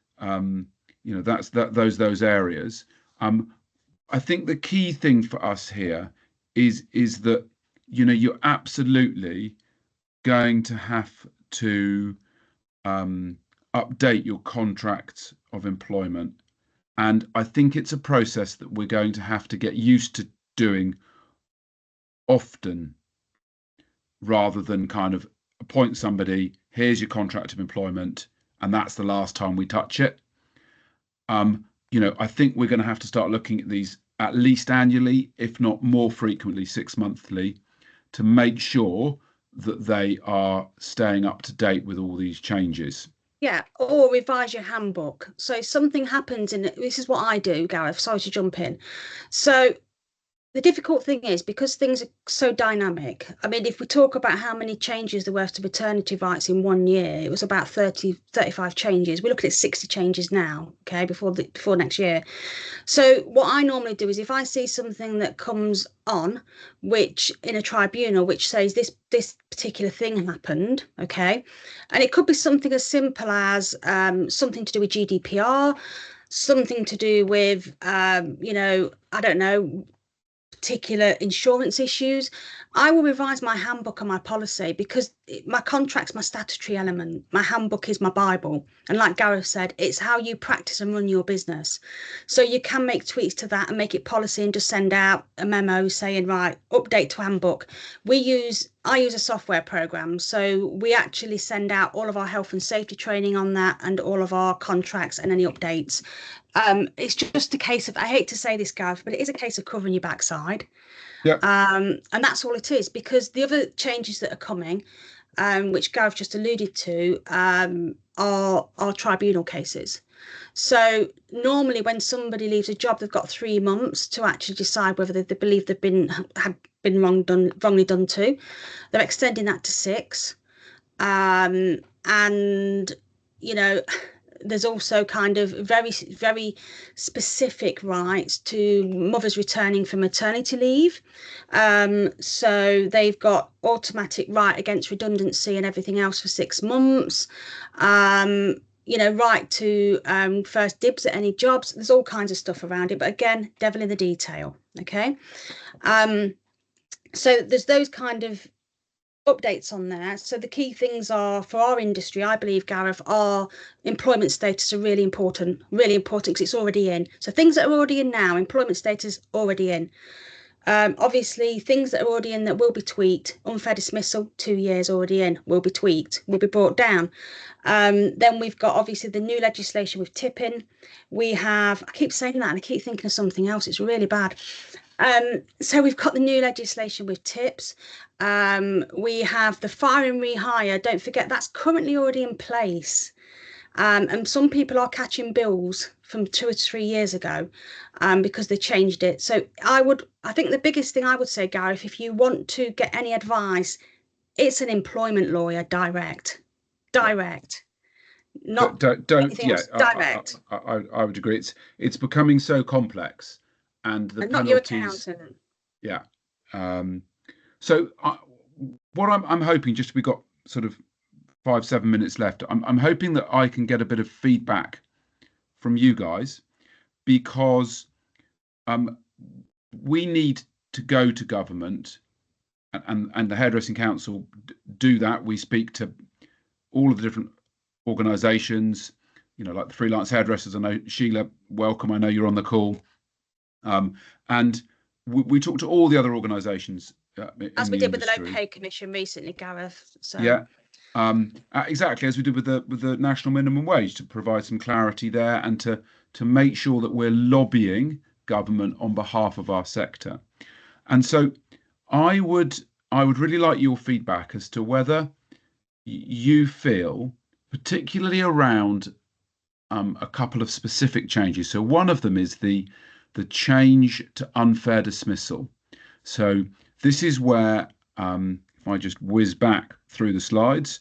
those areas. I think the key thing for us here is that you're absolutely going to have to update your contracts of employment, and I think it's a process that we're going to have to get used to doing often, rather than kind of appoint somebody, here's your contract of employment, and that's the last time we touch it. I think we're going to have to start looking at these at least annually, if not more frequently, 6 monthly, to make sure that they are staying up to date with all these changes. Yeah, or revise your handbook. So something happens in it. This is what I do, Gareth. Sorry to jump in. So the difficult thing is, because things are so dynamic. I mean, if we talk about how many changes there were to maternity rights in 1 year, it was about 35 changes. We're looking at 60 changes now, okay, before next year. So what I normally do is, if I see something that comes on, which in a tribunal, which says this particular thing happened, okay, and it could be something as simple as something to do with GDPR, something to do with you know, I don't know, particular insurance issues, I will revise my handbook and my policy, because my contract's my statutory element. My handbook is my Bible. And like Gareth said, it's how you practice and run your business. So you can make tweaks to that and make it policy and just send out a memo saying, right, update to handbook. I use a software program. So we actually send out all of our health and safety training on that, and all of our contracts and any updates. It's just a case of, I hate to say this, Gareth, but it is a case of covering your backside. Yeah. And that's all it is, because the other changes that are coming, which Gareth just alluded to, are tribunal cases. So normally when somebody leaves a job, they've got 3 months to actually decide whether they believe they've had been wrongly done to. They're extending that to 6. And, you know, there's also kind of very, very specific rights to mothers returning from maternity leave. So they've got automatic right against redundancy and everything else for 6 months. You know, right to first dibs at any jobs. There's all kinds of stuff around it, but again, devil in the detail. Okay. So there's those kind of updates on there. So the key things are, for our industry, I believe, Gareth, our employment status are really important because it's already in. So things that are already in now, employment status already in. Obviously, things that are already in that will be tweaked. Unfair dismissal, 2 years already in, will be tweaked, will be brought down. Then we've got obviously the new legislation with tipping. We have, I keep saying that and I keep thinking of something else. It's really bad. So we've got the new legislation with tips. We have the fire and rehire. Don't forget, that's currently already in place. And some people are catching bills from 2 or 3 years ago because they changed it. So I think the biggest thing I would say, Gareth, if you want to get any advice, it's an employment lawyer direct. Not anything else, direct. I would agree. It's becoming so complex, and the And penalties. not your accountant. Yeah. So what I'm hoping, just we've got sort of 5-7 minutes left. I'm hoping that I can get a bit of feedback from you guys, because we need to go to government, and the Hairdressing Council do that. We speak to all of the different organisations, you know, like the freelance hairdressers. I know Sheila, welcome. I know you're on the call, and we talk to all the other organisations. As we did with the Low Pay Commission recently, Gareth. So. Yeah, exactly, as we did with the national minimum wage, to provide some clarity there, and to make sure that we're lobbying government on behalf of our sector. And so I would really like your feedback as to whether you feel, particularly around a couple of specific changes. So one of them is the change to unfair dismissal. So this is where, if I just whiz back through the slides,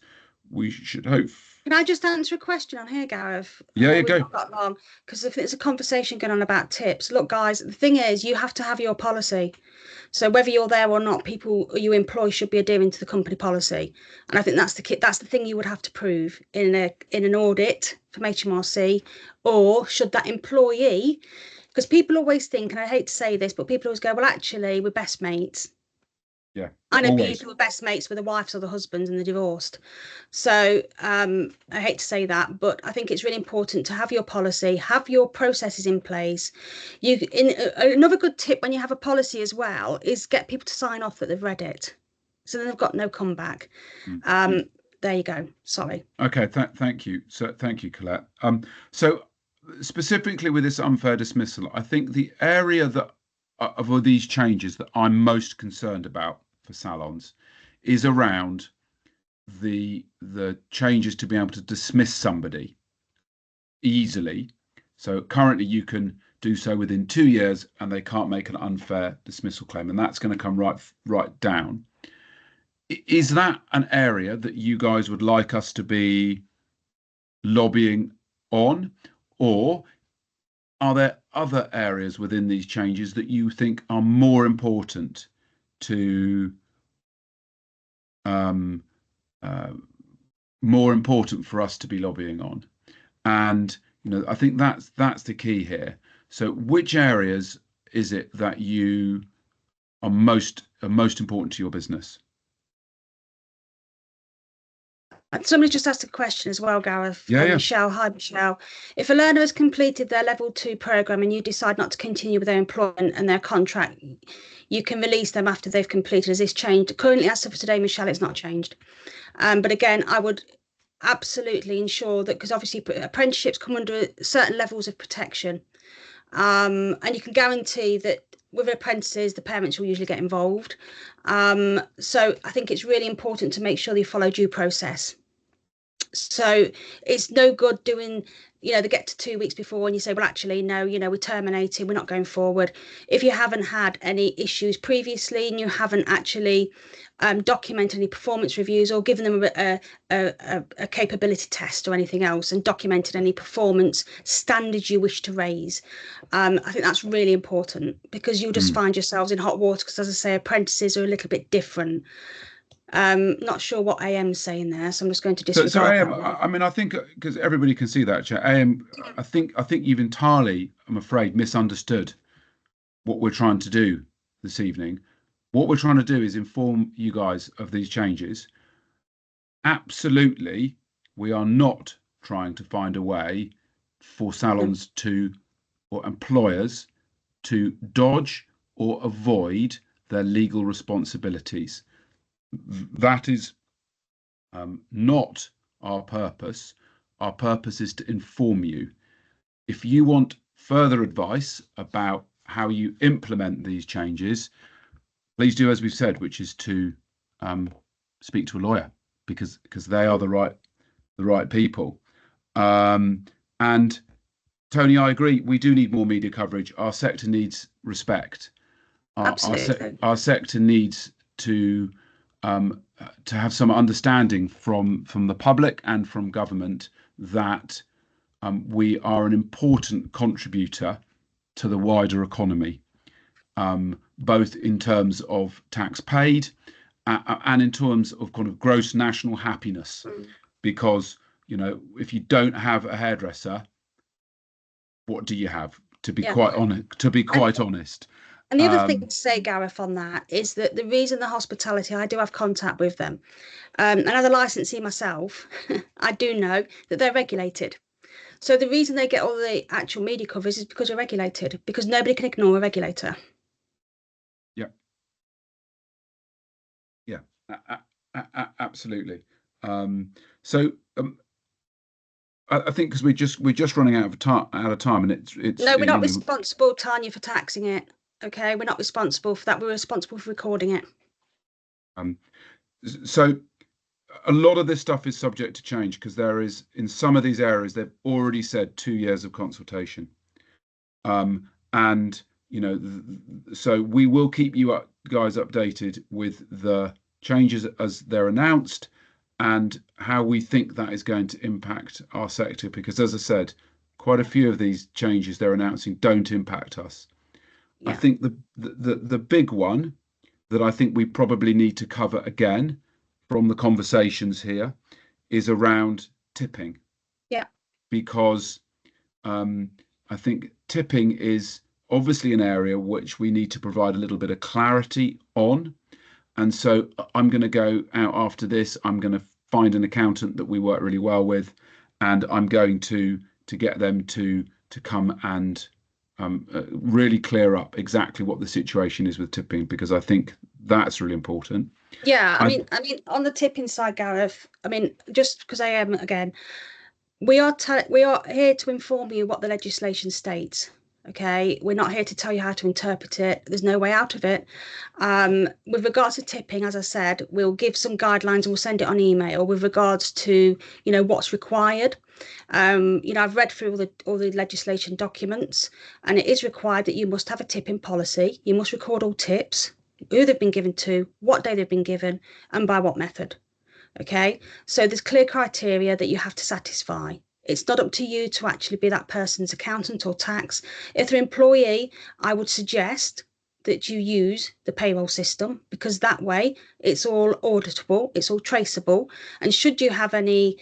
we should hope. Can I just answer a question on here, Gareth? Yeah, go. Not that long, because if there's a conversation going on about tips, look, guys, the thing is, you have to have your policy. So whether you're there or not, people you employ should be adhering to the company policy, and I think that's the thing you would have to prove in an audit from HMRC, or should that employee, because people always think, and I hate to say this, but people always go, well, actually, we're best mates. Yeah, I know people who are best mates with the wives or the husbands and they're divorced. So I hate to say that, but I think it's really important to have your policy, have your processes in place. Another good tip when you have a policy as well is get people to sign off that they've read it, so then they've got no comeback. There you go. Sorry. Okay, thank you. So thank you, Colette. So specifically with this unfair dismissal, I think the area that of all these changes that I'm most concerned about for salons is around the changes to be able to dismiss somebody easily. So currently you can do so within 2 years and they can't make an unfair dismissal claim, and that's going to come right down. Is that an area that you guys would like us to be lobbying on, or are there other areas within these changes that you think are more important to more important for us to be lobbying on? And I think that's the key here. So which areas is it that you are most important to your business? Somebody just asked a question as well, Gareth. Yeah. Michelle, hi Michelle. If a learner has completed their level 2 program and you decide not to continue with their employment and their contract, you can release them after they've completed. Has this changed? Currently, as of today, Michelle, it's not changed. But again, I would absolutely ensure that, because obviously apprenticeships come under certain levels of protection, and you can guarantee that with apprentices, the parents will usually get involved. So I think it's really important to make sure they follow due process. So it's no good doing, they get to 2 weeks before and you say, well, actually, no, we're terminating, we're not going forward. If you haven't had any issues previously and you haven't actually documented any performance reviews or given them a capability test or anything else and documented any performance standards you wish to raise, I think that's really important, because you'll just find yourselves in hot water, because, as I say, apprentices are a little bit different. Not sure what AM's saying there, so I'm just going to disregard so AM, that. I mean, I think, because everybody can see that, AM, I think you've entirely, I'm afraid, misunderstood what we're trying to do this evening. What we're trying to do is inform you guys of these changes. Absolutely, we are not trying to find a way for salons or employers to dodge or avoid their legal responsibilities. That is not our purpose. Our purpose is to inform you. If you want further advice about how you implement these changes, please do as we've said, which is to speak to a lawyer, because they are the right people. And Tony, I agree. We do need more media coverage. Our sector needs respect. Absolutely. Our sector needs to have some understanding from the public and from government that we are an important contributor to the wider economy, both in terms of tax paid and in terms of kind of gross national happiness. Because if you don't have a hairdresser, what do you have? To be quite honest. And the other thing to say, Gareth, on that is that the reason the hospitality, I do have contact with them, and as a licensee myself, I do know that they're regulated. So the reason they get all the actual media coverage is because we're regulated, because nobody can ignore a regulator. Yeah, absolutely. So I think because we're just running out of time, and it's no, we're not responsible, Tanya, for taxing it. Okay, we're not responsible for that. We're responsible for recording it. So a lot of this stuff is subject to change, because there is, in some of these areas, they've already said 2 years of consultation. And so we will keep you guys updated with the changes as they're announced and how we think that is going to impact our sector, because, as I said, quite a few of these changes they're announcing don't impact us. Yeah. I think the big one that I think we probably need to cover again from the conversations here is around tipping. Yeah. Because I think tipping is obviously an area which we need to provide a little bit of clarity on. And so I'm going to go out after this. I'm going to find an accountant that we work really well with, and I'm going to get them to come and really clear up exactly what the situation is with tipping, because I think that's really important. Yeah, I mean, on the tipping side, Gareth, I mean, just because I am, again, we are here to inform you what the legislation states. Okay, we're not here to tell you how to interpret it. There's no way out of it. With regards to tipping, as I said, we'll give some guidelines and we'll send it on email with regards to, you know, what's required. You know, I've read through all the legislation documents, and it is required that you must have a tipping policy. You must record all tips, who they've been given to, what day they've been given, and by what method. Okay, so there's clear criteria that you have to satisfy. It's not up to you to actually be that person's accountant or tax. If they're an employee, I would suggest that you use the payroll system, because that way it's all auditable, it's all traceable. And should you have any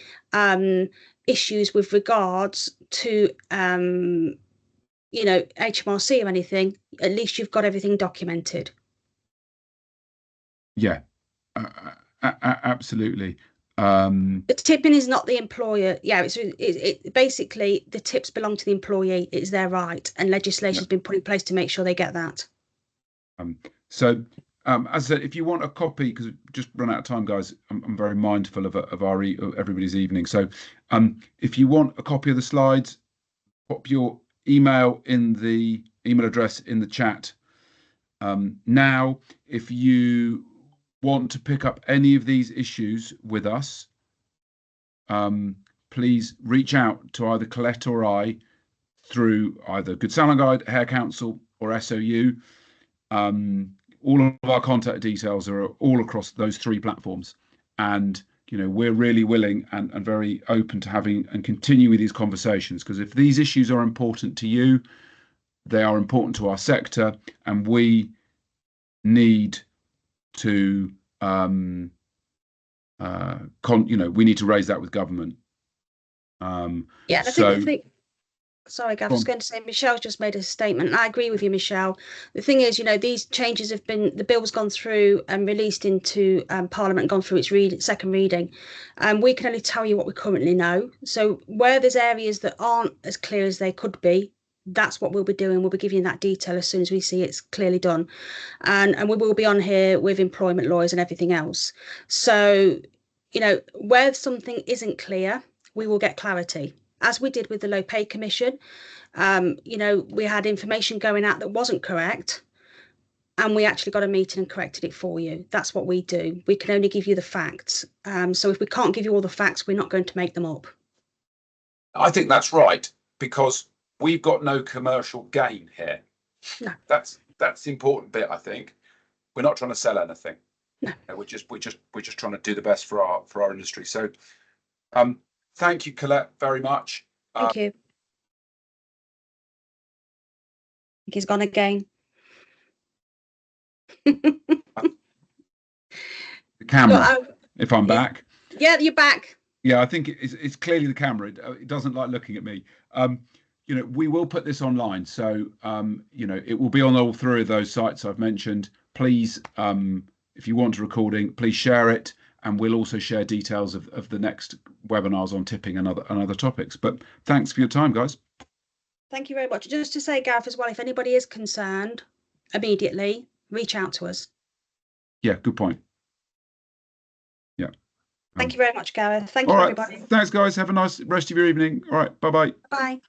issues with regards to you know, HMRC or anything, at least you've got everything documented. Yeah, absolutely. The tipping is not the employer. Yeah, it basically the tips belong to the employee. It's their right, and legislation's been put in place to make sure they get that. So, as I said, if you want a copy, because we've just run out of time, guys, I'm very mindful of everybody's evening. So, if you want a copy of the slides, pop your email in the email address in the chat. Now, if you want to pick up any of these issues with us, please reach out to either Colette or I through either Good Salon Guide, Hair Council, or SOU. All of our contact details are all across those 3 platforms, and you know, we're really willing and very open to having and continue these conversations, because if these issues are important to you, they are important to our sector, and we need to you know, we need to raise that with government. Yeah, I think sorry, Gav, I was going to say, Michelle's just made a statement, and I agree with you, Michelle. The thing is, you know, these changes have been, the bill's gone through and released into Parliament and gone through its second reading. We can only tell you what we currently know. So where there's areas that aren't as clear as they could be, that's what we'll be doing. We'll be giving you that detail as soon as we see it's clearly done. And we will be on here with employment lawyers and everything else. So, you know, where something isn't clear, we will get clarity. As we did with the Low Pay Commission, you know, we had information going out that wasn't correct, and we actually got a meeting and corrected it for you. That's what we do. We can only give you the facts. So if we can't give you all the facts, we're not going to make them up. I think that's right, because we've got no commercial gain here. No. That's the important bit, I think. We're not trying to sell anything. No. We're just trying to do the best for our industry. So thank you, Colette, very much. Thank you. I think he's gone again. The camera, if I'm back. Yeah, you're back. Yeah, I think it's clearly the camera. It doesn't like looking at me. You know, we will put this online, so you know, it will be on all 3 of those sites I've mentioned. Please, if you want a recording, please share it, and we'll also share details of the next webinars on tipping and other topics. But thanks for your time, guys. Thank you very much. Just to say, Gareth, as well, if anybody is concerned, immediately reach out to us. Yeah, good point. Yeah. Thank you very much, Gareth. Thank you, right, everybody. Thanks, guys. Have a nice rest of your evening. All right. Bye-bye. Bye.